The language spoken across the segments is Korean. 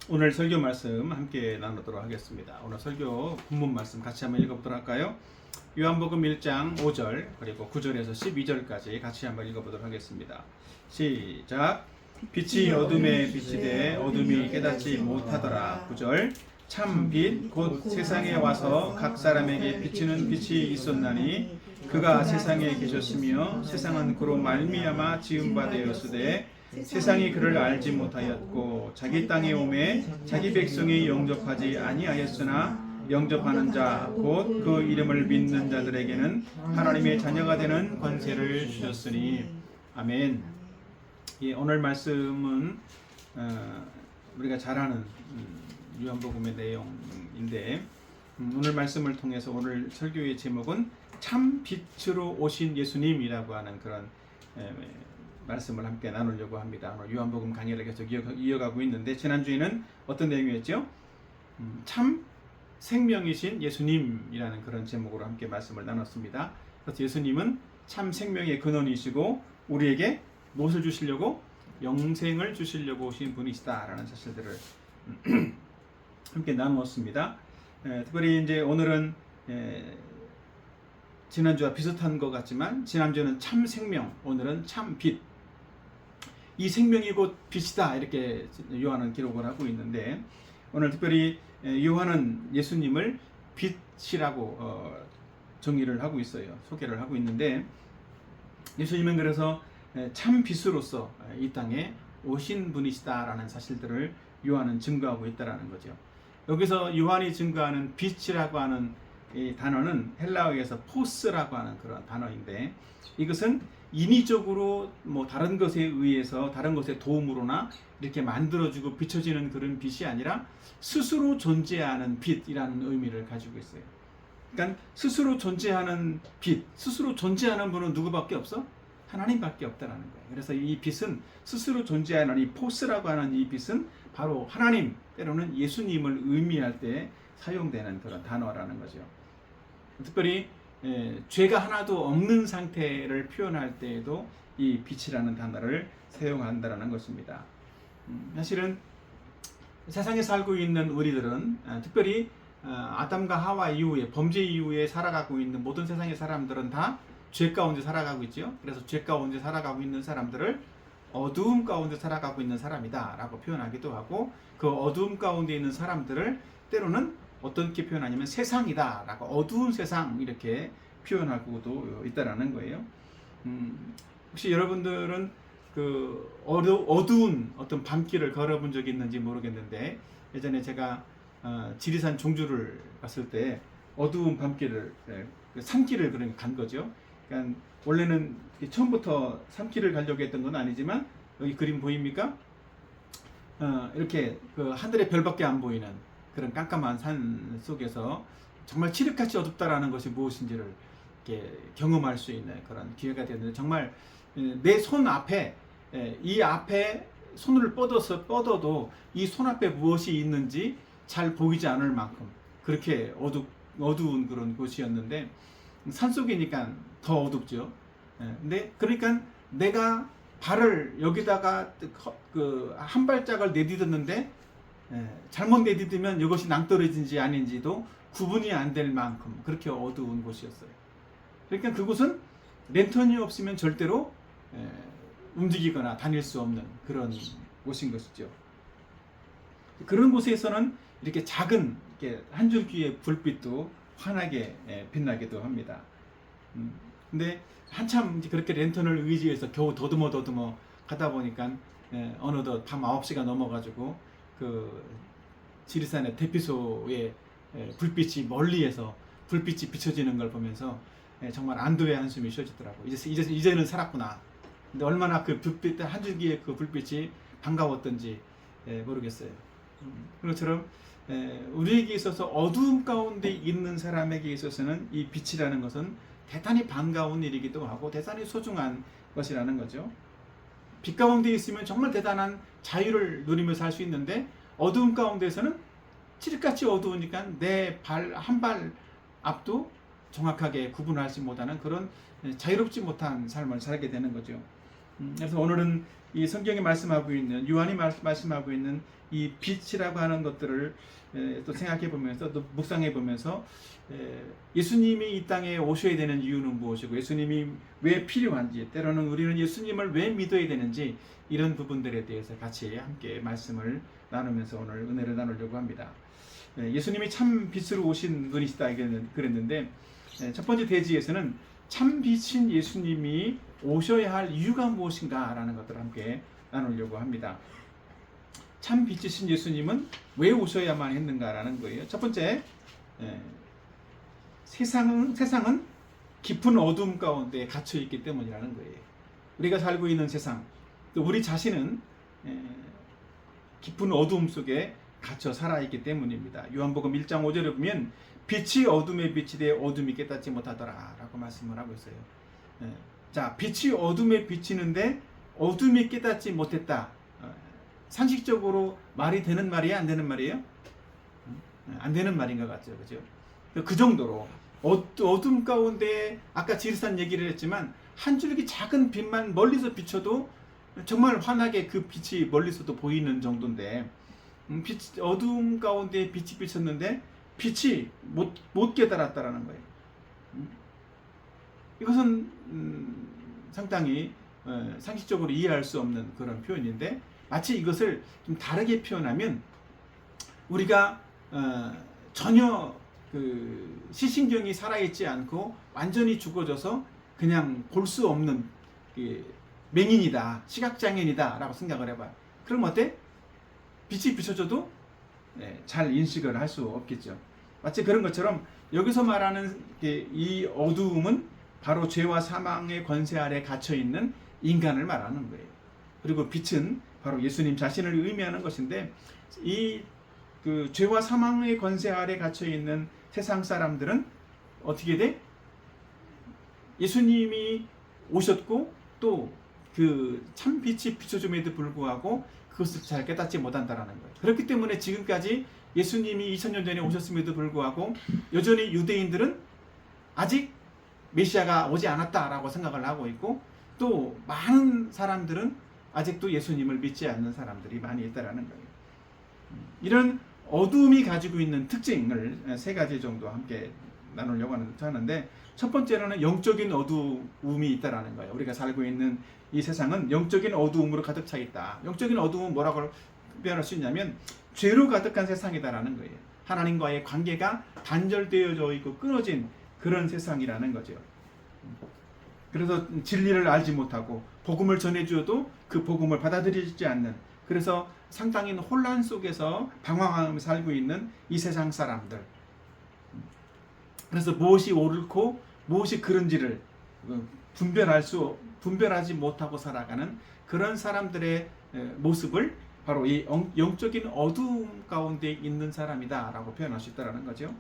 오늘 설교 말씀 함께 나누도록 하겠습니다. 오늘 설교 본문 말씀 같이 한번 읽어보도록 할까요? 요한복음 1장 5절 그리고 9절에서 12절까지 같이 한번 읽어보도록 하겠습니다. 시작. 빛이 어둠에 비치되 어둠이 깨닫지 못하더라. 9절. 참 빛 곧 세상에 와서 각 사람에게 비치는 빛이 있었나니 그가 세상에 계셨으며 세상은 그로 말미암아 지은 바 되었으되 세상이 그를 알지 못하였고 자기 땅에 오매 자기 백성이 영접하지 아니하였으나 영접하는 자 곧 그 이름을 믿는 자들에게는 하나님의 자녀가 되는 권세를 주셨으니 아멘. 예, 오늘 말씀은 우리가 잘 아는 요한복음의 내용인데 오늘 말씀을 통해서 오늘 설교의 제목은 참 빛으로 오신 예수님이라고 하는 그런 말씀을 함께 나누려고 합니다. 오늘 요한복음 강의를 계속 이어가고 있는데 지난주에는 어떤 내용이었죠? 참 생명이신 예수님이라는 그런 제목으로 함께 말씀을 나눴습니다. 그래서 예수님은 참 생명의 근원이시고 우리에게 무엇을 주시려고? 영생을 주시려고 오신 분이시다라는 사실들을 함께 나누었습니다. 특별히 이제 오늘은 지난주와 비슷한 것 같지만 지난주는 참 생명, 오늘은 참 빛. 이 생명이 곧 빛이다 이렇게 요한은 기록을 하고 있는데 오늘 특별히 요한은 예수님을 빛이라고 정의를 하고 있어요. 소개를 하고 있는데 예수님은 그래서 참 빛으로서 이 땅에 오신 분이시다라는 사실들을 요한은 증거하고 있다라는 거죠. 여기서 요한이 증거하는 빛이라고 하는 이 단어는 헬라어에서 포스라고 하는 그런 단어인데 이것은 인위적으로 뭐 다른 것에 의해서 다른 것의 도움으로나 이렇게 만들어지고 비춰지는 그런 빛이 아니라 스스로 존재하는 빛이라는 의미를 가지고 있어요. 그러니까 스스로 존재하는 빛, 스스로 존재하는 분은 누구밖에 없어? 하나님밖에 없다라는 거예요. 그래서 이 빛은 스스로 존재하는 이 포스라고 하는 이 빛은 바로 하나님, 때로는 예수님을 의미할 때 사용되는 그런 단어라는 거죠. 특별히 죄가 하나도 없는 상태를 표현할 때에도 이 빛이라는 단어를 사용한다는 것입니다. 사실은 세상에 살고 있는 우리들은 특별히 아담과 하와 이후에 범죄 이후에 살아가고 있는 모든 세상의 사람들은 다 죄 가운데 살아가고 있죠. 그래서 죄 가운데 살아가고 있는 사람들을 어두움 가운데 살아가고 있는 사람이다 라고 표현하기도 하고 그 어두움 가운데 있는 사람들을 때로는 어떻게 표현하냐면 세상이다 라고 어두운 세상 이렇게 표현하고도 있다라는 거예요. 혹시 여러분들은 그 어두운 어떤 밤길을 걸어본 적이 있는지 모르겠는데 예전에 제가 지리산 종주를 갔을 때 어두운 밤길을 산길을 그런 간 거죠. 그러니까 원래는 처음부터 산길을 가려고 했던 건 아니지만 여기 그림 보입니까? 이렇게 그 하늘의 별밖에 안 보이는 그런 깜깜한 산 속에서 정말 칠흑같이 어둡다라는 것이 무엇인지를 이렇게 경험할 수 있는 그런 기회가 되었는데 정말 내 손 앞에 이 앞에 손을 뻗어도 이 손 앞에 무엇이 있는지 잘 보이지 않을 만큼 그렇게 어두운 그런 곳이었는데 산속이니까 더 어둡죠. 근데 그러니까 내가 발을 여기다가 그 한 발짝을 내딛었는데 잘못 내딛으면 이것이 낭떠러진지 아닌지도 구분이 안 될 만큼 그렇게 어두운 곳이었어요. 그러니까 그곳은 랜턴이 없으면 절대로 움직이거나 다닐 수 없는 그런 곳인 것이죠. 그런 곳에서는 이렇게 작은 이렇게 한 줄기의 불빛도 환하게 빛나기도 합니다. 근데 한참 그렇게 랜턴을 의지해서 겨우 더듬어 가다 보니까 어느덧 밤 9시가 넘어가지고 그 지리산의 대피소에 불빛이 멀리에서 불빛이 비춰지는 걸 보면서 정말 안도의 한숨이 쉬어지더라고. 이제는 살았구나. 근데 얼마나 그 불빛 한 줄기의 그 불빛이 반가웠던지 모르겠어요. 그런 것처럼 우리에게 있어서 어두움 가운데 있는 사람에게 있어서는 이 빛이라는 것은 대단히 반가운 일이기도 하고 대단히 소중한 것이라는 거죠. 빛 가운데 있으면 정말 대단한 자유를 누리며 살 수 있는데 어두움 가운데서는 칠흑같이 어두우니까 내 발 한 발 앞도 정확하게 구분하지 못하는 그런 자유롭지 못한 삶을 살게 되는 거죠. 그래서 오늘은 이 성경이 말씀하고 있는 요한이 말씀하고 있는 이 빛이라고 하는 것들을 또 생각해 보면서 또 묵상해 보면서 예수님이 이 땅에 오셔야 되는 이유는 무엇이고 예수님이 왜 필요한지 때로는 우리는 예수님을 왜 믿어야 되는지 이런 부분들에 대해서 같이 함께 말씀을 나누면서 오늘 은혜를 나누려고 합니다. 예수님이 참 빛으로 오신 분이시다 그랬는데 첫 번째 대지에서는 참 빛인 예수님이 오셔야 할 이유가 무엇인가 라는 것들을 함께 나누려고 합니다. 참 빛이신 예수님은 왜 오셔야만 했는가라는 거예요. 첫 번째, 세상은 깊은 어둠 가운데 갇혀 있기 때문이라는 거예요. 우리가 살고 있는 세상, 또 우리 자신은 깊은 어둠 속에 갇혀 살아있기 때문입니다. 요한복음 1장 5절에 보면 빛이 어둠에 비치되 어둠이 깨닫지 못하더라 라고 말씀을 하고 있어요. 자, 빛이 어둠에 비치는데 어둠이 깨닫지 못했다. 상식적으로 말이 되는 말이야? 안 되는 말이에요? 안 되는 말인 것 같죠. 그죠? 그 정도로 어둠 가운데 아까 지리산 얘기를 했지만 한 줄기 작은 빛만 멀리서 비춰도 정말 환하게 그 빛이 멀리서도 보이는 정도인데 어둠 가운데 빛이 비쳤는데 빛이 못 깨달았다라는 거예요. 이것은 상당히 상식적으로 이해할 수 없는 그런 표현인데 마치 이것을 좀 다르게 표현하면 우리가 전혀 그 시신경이 살아있지 않고 완전히 죽어져서 그냥 볼 수 없는 맹인이다, 시각장애인이다 라고 생각을 해봐요. 그럼 어때? 빛이 비춰져도 잘 인식을 할 수 없겠죠. 마치 그런 것처럼 여기서 말하는 이 어두움은 바로 죄와 사망의 권세 아래 갇혀있는 인간을 말하는 거예요. 그리고 빛은 바로 예수님 자신을 의미하는 것인데 이 그 죄와 사망의 권세 아래 갇혀있는 세상 사람들은 어떻게 돼? 예수님이 오셨고 또 그 참빛이 비춰줌에도 불구하고 그것을 잘 깨닫지 못한다는 거예요. 그렇기 때문에 지금까지 예수님이 2000년 전에 오셨음에도 불구하고 여전히 유대인들은 아직 메시아가 오지 않았다라고 생각을 하고 있고 또 많은 사람들은 아직도 예수님을 믿지 않는 사람들이 많이 있다라는 거예요. 이런 어둠이 가지고 있는 특징을 세 가지 정도 함께 나누려고 하는데 첫 번째로는 영적인 어두움이 있다라는 거예요. 우리가 살고 있는 이 세상은 영적인 어두움으로 가득 차 있다. 영적인 어두움은 뭐라고 표현할 수 있냐면 죄로 가득한 세상이다라는 거예요. 하나님과의 관계가 단절되어져 있고 끊어진 그런 세상이라는 거죠. 그래서 진리를 알지 못하고 복음을 전해주어도 그 복음을 받아들이지 않는 그래서 상당히 혼란 속에서 방황하며 살고 있는 이 세상 사람들. 그래서 무엇이 옳고 무엇이 그른지를 분별하지 못하고 살아가는 그런 사람들의 모습을 바로 이 영적인 어두움 가운데 있는 사람이다 라고 표현할 수 있다는 거죠.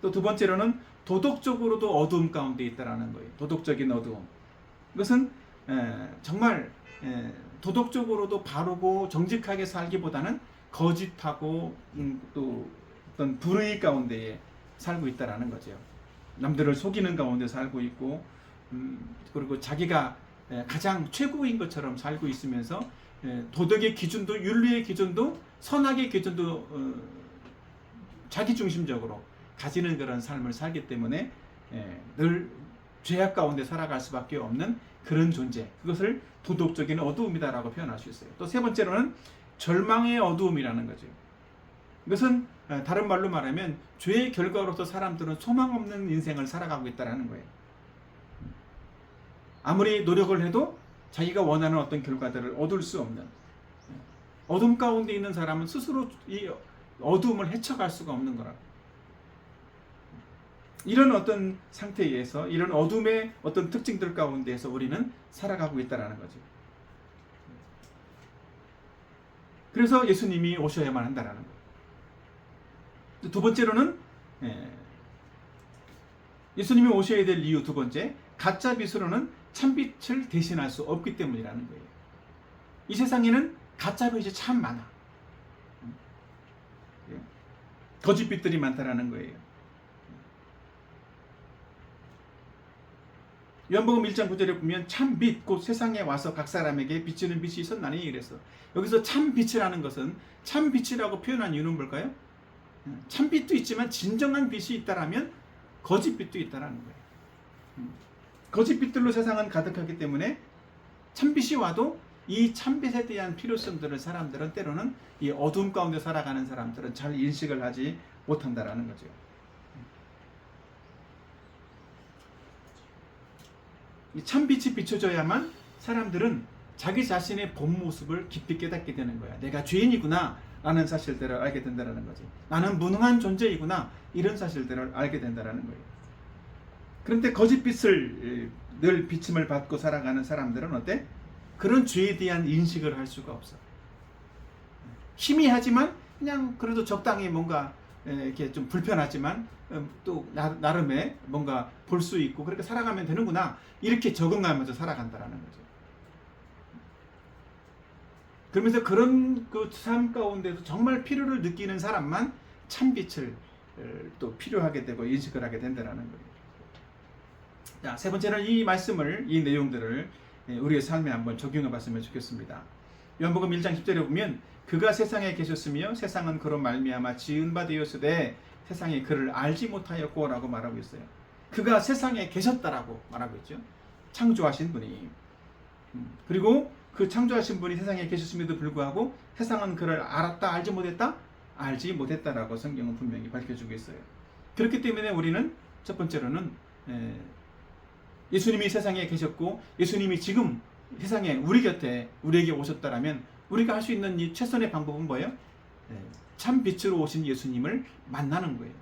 또 두 번째로는 도덕적으로도 어두움 가운데 있다는 거예요. 도덕적인 어두움. 이것은 정말 도덕적으로도 바르고 정직하게 살기보다는 거짓하고 또 어떤 불의 가운데에 살고 있다는 거죠. 남들을 속이는 가운데 살고 있고 그리고 자기가 가장 최고인 것처럼 살고 있으면서 도덕의 기준도 윤리의 기준도 선악의 기준도 자기중심적으로 가지는 그런 삶을 살기 때문에 늘 죄악 가운데 살아갈 수밖에 없는 그런 존재, 그것을 도덕적인 어두움이다라고 표현할 수 있어요. 또 세 번째로는 절망의 어두움이라는 거죠. 이것은 다른 말로 말하면 죄의 결과로서 사람들은 소망 없는 인생을 살아가고 있다는 거예요. 아무리 노력을 해도 자기가 원하는 어떤 결과들을 얻을 수 없는 어둠 가운데 있는 사람은 스스로 이 어두움을 헤쳐갈 수가 없는 거라. 이런 어떤 상태에서 이런 어둠의 어떤 특징들 가운데에서 우리는 살아가고 있다는 거죠. 그래서 예수님이 오셔야만 한다는 거예요. 두 번째로는 예수님이 오셔야 될 이유 두 번째, 가짜 빛으로는 참빛을 대신할 수 없기 때문이라는 거예요. 이 세상에는 가짜 빛이 참 많아. 거짓빛들이 많다라는 거예요. 요한복음 1장 9절에 보면 참 빛 곧 세상에 와서 각 사람에게 비치는 빛이 있었나니 이래서 여기서 참 빛이라는 것은 참 빛이라고 표현한 이유는 뭘까요? 참 빛도 있지만 진정한 빛이 있다라면 거짓 빛도 있다라는 거예요. 거짓 빛들로 세상은 가득하기 때문에 참 빛이 와도 이 참 빛에 대한 필요성들을 사람들은 때로는 이 어둠 가운데 살아가는 사람들은 잘 인식을 하지 못한다라는 거죠. 이 참빛이 비춰져야만 사람들은 자기 자신의 본 모습을 깊이 깨닫게 되는 거야. 내가 죄인이구나 라는 사실들을 알게 된다는 거지. 나는 무능한 존재이구나 이런 사실들을 알게 된다는 거예요. 그런데 거짓 빛을 늘 비침을 받고 살아가는 사람들은 어때? 그런 죄에 대한 인식을 할 수가 없어. 희미하지만 그냥 그래도 적당히 뭔가 이렇게 좀 불편하지만 또 나름의 뭔가 볼 수 있고 그렇게 살아가면 되는구나 이렇게 적응하면서 살아간다라는 거죠. 그러면서 그런 그 삶 가운데서 정말 필요를 느끼는 사람만 참빛을 또 필요하게 되고 인식을 하게 된다는 거예요. 자, 세 번째는 이 말씀을 이 내용들을 우리의 삶에 한번 적용해 봤으면 좋겠습니다. 요한복음 1장 10절에 보면 그가 세상에 계셨으며 세상은 그로 말미암아 지은 바 되었으되 세상이 그를 알지 못하였고 라고 말하고 있어요. 그가 세상에 계셨다라고 말하고 있죠. 창조하신 분이. 그리고 그 창조하신 분이 세상에 계셨음에도 불구하고 세상은 그를 알았다 알지 못했다? 알지 못했다라고 성경은 분명히 밝혀주고 있어요. 그렇기 때문에 우리는 첫 번째로는 예수님이 세상에 계셨고 예수님이 지금 세상에 우리 곁에 우리에게 오셨다라면 우리가 할 수 있는 이 최선의 방법은 뭐예요? 참 빛으로 오신 예수님을 만나는 거예요.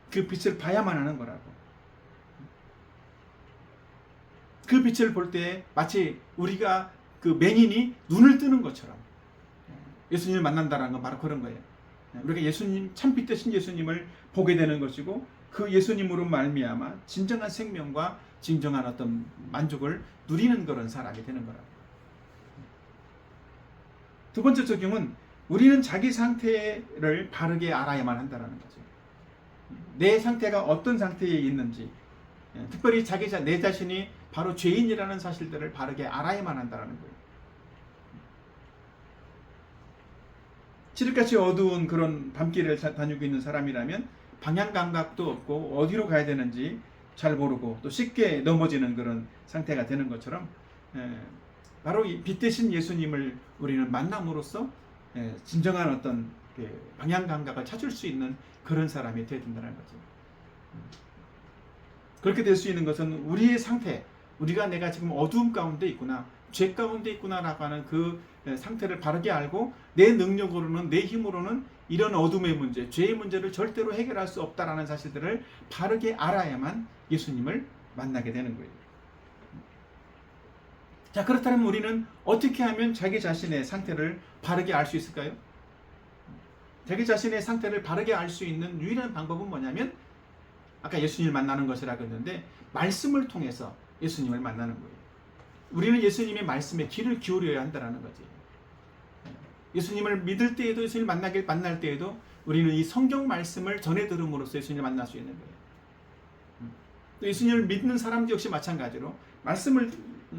그 빛을 봐야만 하는 거라고. 그 빛을 볼 때 마치 우리가 그 맹인이 눈을 뜨는 것처럼 예수님을 만난다는 건 바로 그런 거예요. 우리가 예수님 참빛 되신 예수님을 보게 되는 것이고 그 예수님으로 말미암아 진정한 생명과 진정한 어떤 만족을 누리는 그런 사람이 되는 거라고. 두 번째 적용은 우리는 자기 상태를 바르게 알아야만 한다는 거죠. 내 상태가 어떤 상태에 있는지, 특별히 내 자신이 바로 죄인이라는 사실들을 바르게 알아야만 한다는 거예요. 칠흑같이 어두운 그런 밤길을 다니고 있는 사람이라면 방향 감각도 없고 어디로 가야 되는지 잘 모르고 또 쉽게 넘어지는 그런 상태가 되는 것처럼 바로 이 빛 대신 예수님을 우리는 만남으로써 진정한 어떤 방향 감각을 찾을 수 있는 그런 사람이 되어야 된다는 거죠. 그렇게 될 수 있는 것은 우리의 상태, 내가 지금 어두움 가운데 있구나, 죄 가운데 있구나라고 하는 그 상태를 바르게 알고 내 능력으로는, 내 힘으로는 이런 어둠의 문제, 죄의 문제를 절대로 해결할 수 없다라는 사실들을 바르게 알아야만 예수님을 만나게 되는 거예요. 자, 그렇다면 우리는 어떻게 하면 자기 자신의 상태를 바르게 알 수 있을까요? 자기 자신의 상태를 바르게 알 수 있는 유일한 방법은 뭐냐면 아까 예수님을 만나는 것이라고 했는데 말씀을 통해서 예수님을 만나는 거예요. 우리는 예수님의 말씀에 귀를 기울여야 한다는 거지. 예수님을 믿을 때에도 예수님을 만날 때에도 우리는 이 성경 말씀을 전해 들음으로써 예수님을 만날 수 있는 거예요. 또 예수님을 믿는 사람도 역시 마찬가지로 말씀을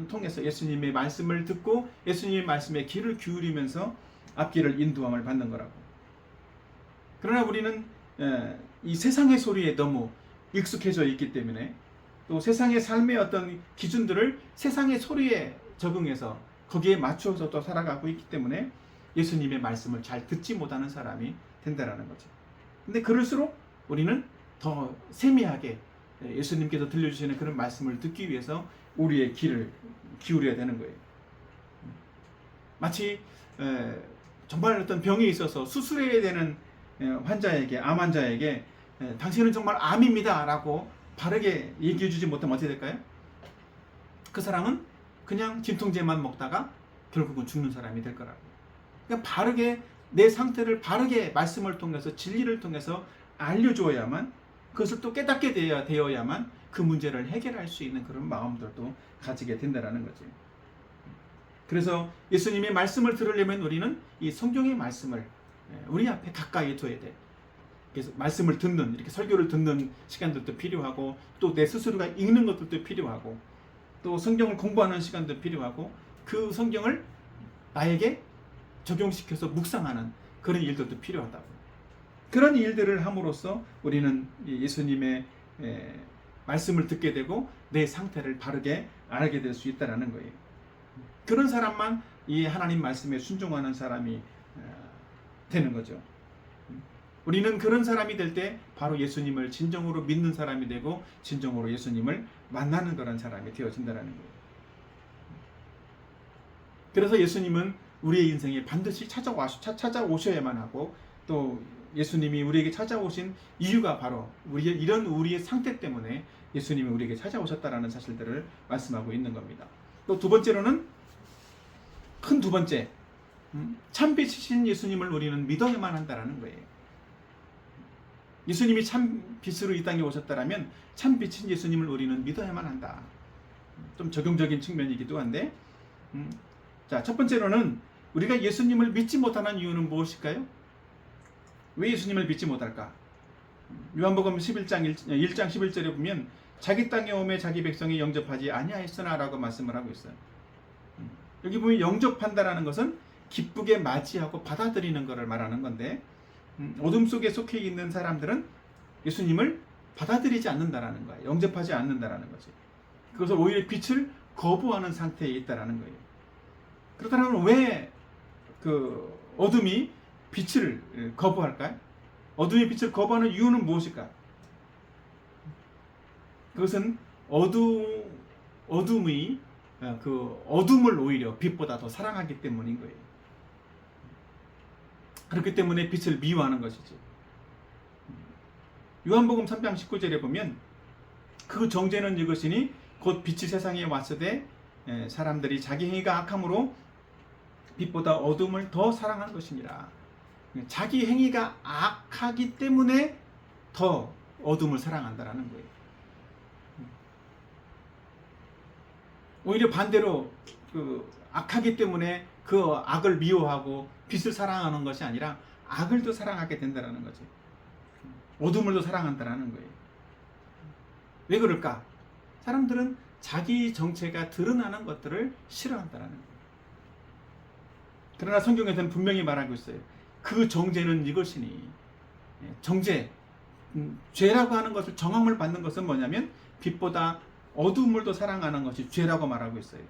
통해서 예수님의 말씀을 듣고 예수님의 말씀에 귀를 기울이면서 앞길을 인도함을 받는 거라고. 그러나 우리는 이 세상의 소리에 너무 익숙해져 있기 때문에 또 세상의 삶의 어떤 기준들을 세상의 소리에 적응해서 거기에 맞춰서 또 살아가고 있기 때문에 예수님의 말씀을 잘 듣지 못하는 사람이 된다는 거죠. 근데 그럴수록 우리는 더 세미하게 예수님께서 들려주시는 그런 말씀을 듣기 위해서 우리의 귀를 기울여야 되는 거예요. 마치 정말 어떤 병이 있어서 수술해야 되는 환자에게, 암 환자에게 당신은 정말 암입니다 라고 바르게 얘기해 주지 못하면 어떻게 될까요? 그 사람은 그냥 진통제만 먹다가 결국은 죽는 사람이 될 거라고. 그러니까 바르게 내 상태를 바르게 말씀을 통해서 진리를 통해서 알려주어야만, 그것을 또 깨닫게 되어야만 그 문제를 해결할 수 있는 그런 마음들도 가지게 된다는 거지. 그래서 예수님의 말씀을 들으려면 우리는 이 성경의 말씀을 우리 앞에 가까이 둬야 돼. 그래서 말씀을 듣는, 이렇게 설교를 듣는 시간들도 필요하고 또 내 스스로가 읽는 것들도 필요하고 또 성경을 공부하는 시간도 필요하고 그 성경을 나에게 적용시켜서 묵상하는 그런 일들도 필요하다고. 그런 일들을 함으로써 우리는 예수님의 말씀을 듣게 되고 내 상태를 바르게 알게 될 수 있다는 거예요. 그런 사람만 이 하나님 말씀에 순종하는 사람이 되는 거죠. 우리는 그런 사람이 될 때 바로 예수님을 진정으로 믿는 사람이 되고 진정으로 예수님을 만나는 그런 사람이 되어진다는 거예요. 그래서 예수님은 우리의 인생에 반드시 찾아오셔야만 하고, 또 예수님이 우리에게 찾아오신 이유가 바로 우리의 상태 때문에 예수님이 우리에게 찾아오셨다라는 사실들을 말씀하고 있는 겁니다. 또 두 번째로는, 큰 두 번째, 참빛이신 예수님을 우리는 믿어야만 한다라는 거예요. 예수님이 참 빛으로 이 땅에 오셨다라면 참빛인 예수님을 우리는 믿어야만 한다. 좀 적용적인 측면이기도 한데, 자, 첫 번째로는 우리가 예수님을 믿지 못하는 이유는 무엇일까요? 왜 예수님을 믿지 못할까? 요한복음 1장 11절에 보면 자기 땅에 오매 자기 백성이 영접하지 아니하였으나 라고 말씀을 하고 있어요. 여기 보면 영접한다라는 것은 기쁘게 맞이하고 받아들이는 것을 말하는 건데, 어둠 속에 속해 있는 사람들은 예수님을 받아들이지 않는다라는 거예요. 영접하지 않는다라는 거지. 그것을 오히려 빛을 거부하는 상태에 있다라는 거예요. 그렇다면 왜 그 어둠이 빛을 거부할까요? 어둠이 빛을 거부하는 이유는 무엇일까? 그것은 어둠이 그 어둠을 오히려 빛보다 더 사랑하기 때문인 거예요. 그렇기 때문에 빛을 미워하는 것이지. 요한복음 3장 19절에 보면 그 정죄는 이것이니 곧 빛이 세상에 왔으되 사람들이 자기 행위가 악함으로 빛보다 어둠을 더 사랑한 것이니라. 자기 행위가 악하기 때문에 더 어둠을 사랑한다라는 거예요. 오히려 반대로 그 악하기 때문에 그 악을 미워하고 빛을 사랑하는 것이 아니라 악을 더 사랑하게 된다는 거지. 어둠을 더 사랑한다는 거예요. 왜 그럴까? 사람들은 자기 정체가 드러나는 것들을 싫어한다는 거예요. 그러나 성경에서는 분명히 말하고 있어요. 그 정죄는 이것이니. 정죄, 죄라고 하는 것을 정함을 받는 것은 뭐냐면 빛보다 어둠을 더 사랑하는 것이 죄라고 말하고 있어요.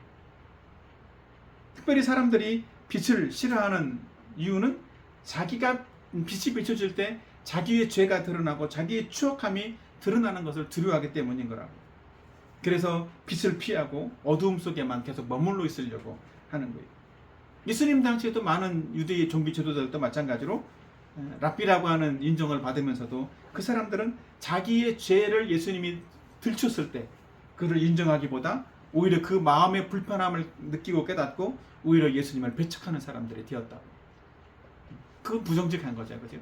특별히 사람들이 빛을 싫어하는 이유는 자기가 빛이 비춰질 때 자기의 죄가 드러나고 자기의 추억함이 드러나는 것을 두려워하기 때문인 거라고. 그래서 빛을 피하고 어두움 속에만 계속 머물러 있으려고 하는 거예요. 예수님 당시에도 많은 유대의 종교 지도자들도 마찬가지로 랍비라고 하는 인정을 받으면서도 그 사람들은 자기의 죄를 예수님이 들췄을 때 그를 인정하기보다 오히려 그 마음의 불편함을 느끼고 깨닫고 오히려 예수님을 배척하는 사람들이 되었다고. 그건 부정직한 거죠, 그죠?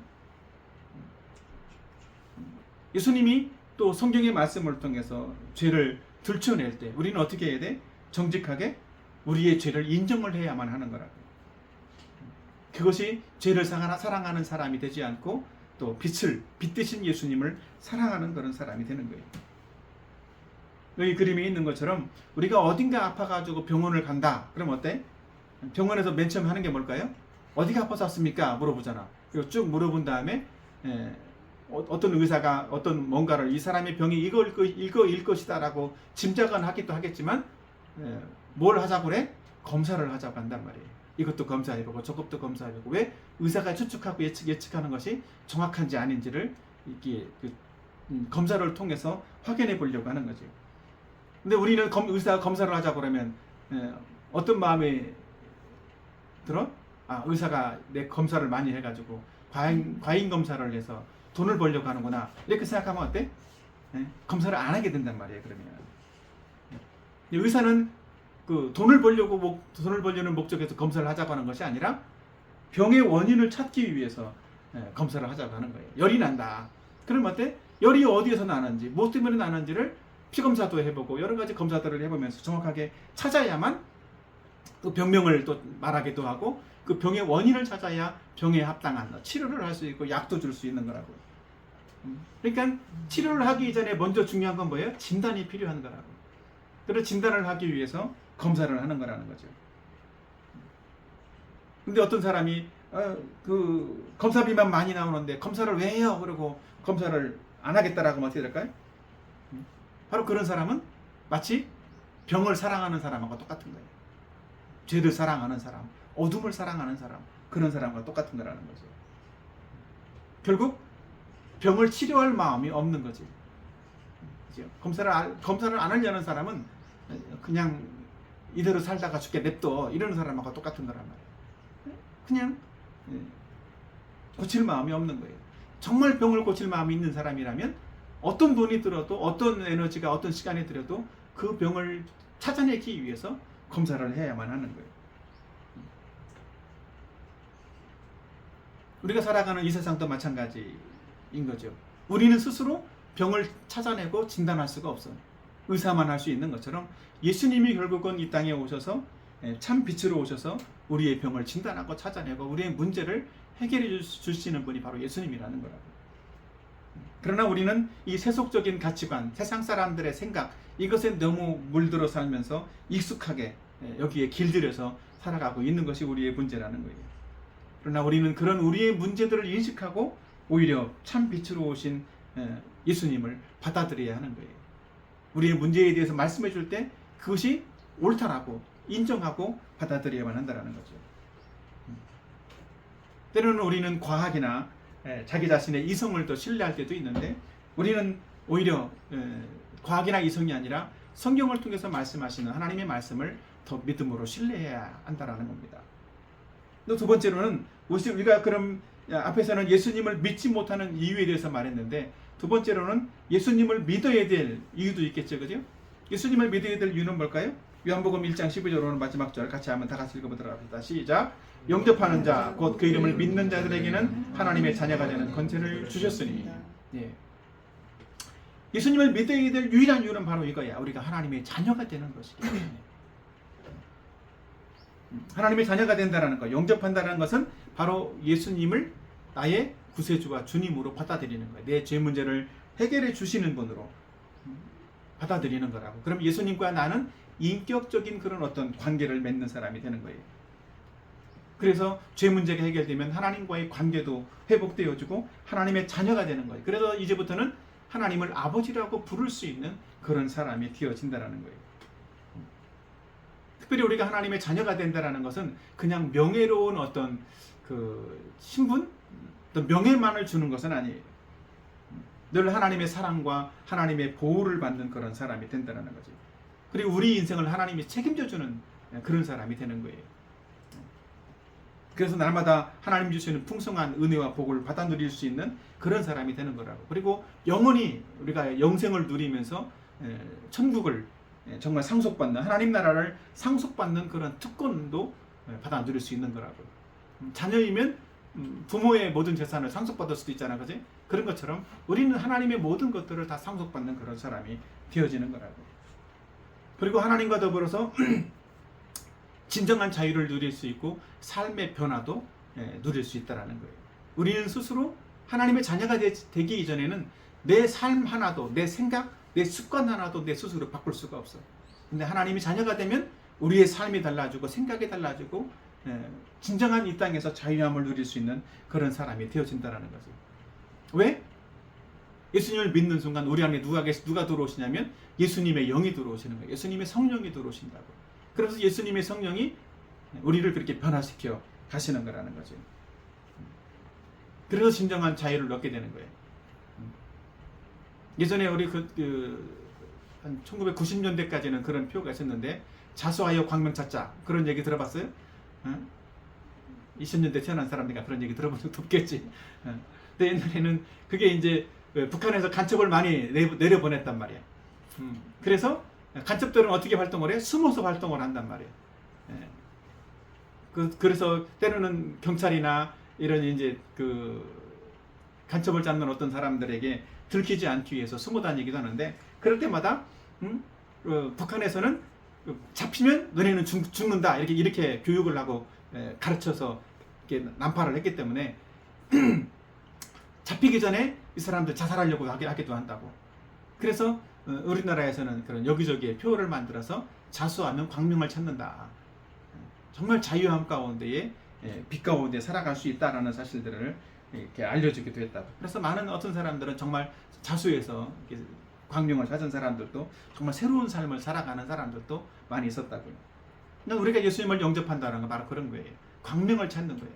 예수님이 또 성경의 말씀을 통해서 죄를 들춰낼 때 우리는 어떻게 해야 돼? 정직하게 우리의 죄를 인정을 해야만 하는 거라고. 그것이 죄를 사랑하는 사람이 되지 않고 또 빛 대신 예수님을 사랑하는 그런 사람이 되는 거예요. 여기 그림에 있는 것처럼 우리가 어딘가 아파가지고 병원을 간다. 그럼 어때? 병원에서 맨 처음 하는 게 뭘까요? 어디가 아파서 왔습니까? 물어보잖아. 그리고 쭉 물어본 다음에 어떤 의사가 어떤 뭔가를 이 사람의 병이 이거일 것이다 라고 짐작은 하기도 하겠지만 뭘 하자고 그래? 검사를 하자고 한단 말이에요. 이것도 검사해보고 저것도 검사해보고. 왜? 의사가 추측하고 예측하는 것이 정확한지 아닌지를 이렇게 검사를 통해서 확인해 보려고 하는 거죠. 근데 우리는 의사가 검사를 하자고 그러면 어떤 마음이 들어? 의사가 내 검사를 많이 해가지고 과잉 검사를 해서 돈을 벌려고 하는구나, 이렇게 생각하면 어때? 검사를 안 하게 된단 말이에요. 그러면 의사는 그 돈을 벌려는 목적에서 검사를 하자고 하는 것이 아니라 병의 원인을 찾기 위해서 검사를 하자고 하는 거예요. 열이 난다. 그럼 어때? 열이 어디에서 나는지, 무엇 때문에 나는지를 피검사도 해보고 여러 가지 검사들을 해보면서 정확하게 찾아야만 그 병명을 또 말하기도 하고 그 병의 원인을 찾아야 병에 합당한 치료를 할 수 있고 약도 줄 수 있는 거라고. 그러니까 치료를 하기 전에 먼저 중요한 건 뭐예요? 진단이 필요한 거라고. 그래서 진단을 하기 위해서 검사를 하는 거라는 거죠. 근데 어떤 사람이 그 검사비만 많이 나오는데 검사를 왜 해요? 그러고 검사를 안 하겠다라고 하면 어떻게 될까요? 바로 그런 사람은 마치 병을 사랑하는 사람하고 똑같은 거예요. 죄를 사랑하는 사람, 어둠을 사랑하는 사람, 그런 사람과 똑같은 거라는 거죠. 결국 병을 치료할 마음이 없는 거지. 그죠? 검사를 안 하려는 사람은 그냥 이대로 살다가 죽게 냅둬 이러는 사람하고 똑같은 거란 말이에요. 그냥 고칠 마음이 없는 거예요. 정말 병을 고칠 마음이 있는 사람이라면 어떤 돈이 들어도 어떤 에너지가 어떤 시간이 들어도 그 병을 찾아내기 위해서 검사를 해야만 하는 거예요. 우리가 살아가는 이 세상도 마찬가지인 거죠. 우리는 스스로 병을 찾아내고 진단할 수가 없어요. 의사만 할 수 있는 것처럼 예수님이 결국은 이 땅에 오셔서 참 빛으로 오셔서 우리의 병을 진단하고 찾아내고 우리의 문제를 해결해 주시는 분이 바로 예수님이라는 거라고. 그러나 우리는 이 세속적인 가치관, 세상 사람들의 생각, 이것에 너무 물들어 살면서 익숙하게 여기에 길들여서 살아가고 있는 것이 우리의 문제라는 거예요. 그러나 우리는 그런 우리의 문제들을 인식하고 오히려 참 빛으로 오신 예수님을 받아들여야 하는 거예요. 우리의 문제에 대해서 말씀해 줄 때 그것이 옳다라고 인정하고 받아들여야만 한다는 거죠. 때로는 우리는 과학이나 자기 자신의 이성을 더 신뢰할 때도 있는데 우리는 오히려 과학이나 이성이 아니라 성경을 통해서 말씀하시는 하나님의 말씀을 더 믿음으로 신뢰해야 한다는 겁니다. 또 두 번째로는 우리가 그럼 앞에서는 예수님을 믿지 못하는 이유에 대해서 말했는데 두 번째로는 예수님을 믿어야 될 이유도 있겠죠. 그죠? 예수님을 믿어야 될 이유는 뭘까요? 요한복음 1장 12절 오늘 마지막 절 같이 한번 다 같이 읽어보도록 합시다. 시작. 영접하는 자 곧 그 이름을 믿는 자들에게는 하나님의 자녀가 되는 권세를 주셨으니. 예. 예수님을 믿어야 될 유일한 이유는 바로 이거야. 우리가 하나님의 자녀가 되는 것이기 때문에. 하나님의 자녀가 된다는 것, 영접한다는 것은 바로 예수님을 나의 구세주와 주님으로 받아들이는 거예요. 내 죄 문제를 해결해 주시는 분으로 받아들이는 거라고. 그럼 예수님과 나는 인격적인 그런 어떤 관계를 맺는 사람이 되는 거예요. 그래서 죄 문제가 해결되면 하나님과의 관계도 회복되어지고 하나님의 자녀가 되는 거예요. 그래서 이제부터는 하나님을 아버지라고 부를 수 있는 그런 사람이 되어진다는 거예요. 특별히 우리가 하나님의 자녀가 된다는 것은 그냥 명예로운 어떤 그 신분, 어떤 명예만을 주는 것은 아니에요. 늘 하나님의 사랑과 하나님의 보호를 받는 그런 사람이 된다는 거죠. 그리고 우리 인생을 하나님이 책임져주는 그런 사람이 되는 거예요. 그래서 날마다 하나님 주시는 풍성한 은혜와 복을 받아 누릴 수 있는 그런 사람이 되는 거라고. 그리고 영원히 우리가 영생을 누리면서 천국을 정말 상속받는, 하나님 나라를 상속받는 그런 특권도 받아 누릴 수 있는 거라고. 자녀이면 부모의 모든 재산을 상속받을 수도 있잖아, 그지? 그런 것처럼 우리는 하나님의 모든 것들을 다 상속받는 그런 사람이 되어지는 거라고. 그리고 하나님과 더불어서 진정한 자유를 누릴 수 있고 삶의 변화도 누릴 수 있다는 거예요. 우리는 스스로 하나님의 자녀가 되기 이전에는 내 삶 하나도, 내 생각, 내 습관 하나도 내 스스로 바꿀 수가 없어. 근데 하나님이 자녀가 되면 우리의 삶이 달라지고 생각이 달라지고 진정한 이 땅에서 자유함을 누릴 수 있는 그런 사람이 되어진다는 거죠. 왜? 예수님을 믿는 순간 우리 안에 누가 들어오시냐면 예수님의 영이 들어오시는 거예요. 예수님의 성령이 들어오신다고. 그래서 예수님의 성령이 우리를 그렇게 변화시켜 가시는 거라는 거죠. 그래서 진정한 자유를 얻게 되는 거예요. 예전에 우리 한 1990년대까지는 그런 표가 있었는데 자수하여 광명 찾자, 그런 얘기 들어봤어요? 20년대 태어난 사람들이 그런 얘기 들어본 적도 없겠지. 근데 옛날에는 그게 이제 북한에서 간첩을 많이 내려보냈단 말이야. 그래서 간첩들은 어떻게 활동을 해? 숨어서 활동을 한단 말이에요. 그래서 때로는 경찰이나 이런 이제 간첩을 잡는 어떤 사람들에게 들키지 않기 위해서 숨어 다니기도 하는데, 그럴 때마다 북한에서는 잡히면 너네는 죽는다 이렇게 교육을 하고 가르쳐서 이렇게 난파를 했기 때문에 잡히기 전에 이 사람들 자살하려고 하기도 한다고. 그래서 우리나라에서는 그런 여기저기에 표를 만들어서 자수하면 광명을 찾는다. 정말 자유함 가운데에 빛 가운데 살아갈 수 있다라는 사실들을 이렇게 알려주기도 했다고. 그래서 많은 어떤 사람들은 정말 자수해서 광명을 찾은 사람들도 정말 새로운 삶을 살아가는 사람들도 많이 있었다고요. 우리가 예수님을 영접한다는 건 바로 그런 거예요. 광명을 찾는 거예요.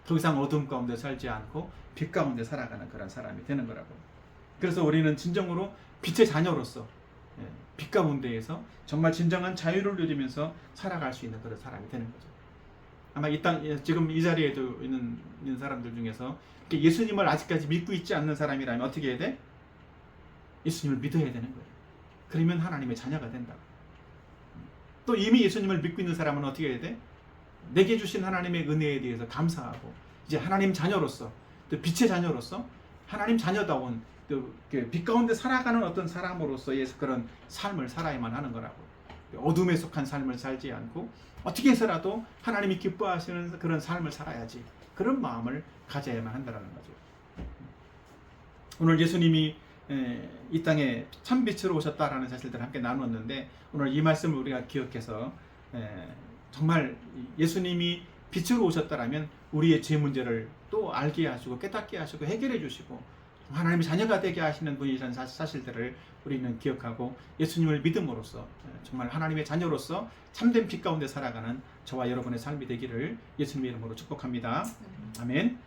더 이상 어둠 가운데 살지 않고 빛 가운데 살아가는 그런 사람이 되는 거라고. 그래서 우리는 진정으로 빛의 자녀로서 빛 가운데에서 정말 진정한 자유를 누리면서 살아갈 수 있는 그런 사람이 되는 거죠. 아마 이 땅 지금 이 자리에도 있는 사람들 중에서 예수님을 아직까지 믿고 있지 않는 사람이라면 어떻게 해야 돼? 예수님을 믿어야 되는 거예요. 그러면 하나님의 자녀가 된다. 또 이미 예수님을 믿고 있는 사람은 어떻게 해야 돼? 내게 주신 하나님의 은혜에 대해서 감사하고 이제 하나님 자녀로서 또 빛의 자녀로서 하나님 자녀다운 빛 가운데 살아가는 어떤 사람으로서의 그런 삶을 살아야만 하는 거라고. 어둠에 속한 삶을 살지 않고 어떻게 해서라도 하나님이 기뻐하시는 그런 삶을 살아야지. 그런 마음을 가져야만 한다는 거죠. 오늘 예수님이 이 땅에 참 빛으로 오셨다라는 사실들을 함께 나누었는데 오늘 이 말씀을 우리가 기억해서 정말 예수님이 빛으로 오셨다라면 우리의 죄 문제를 또 알게 하시고 깨닫게 하시고 해결해 주시고 하나님의 자녀가 되게 하시는 분이라는 사실들을 우리는 기억하고 예수님을 믿음으로써 정말 하나님의 자녀로서 참된 빛 가운데 살아가는 저와 여러분의 삶이 되기를 예수님의 이름으로 축복합니다. 아멘.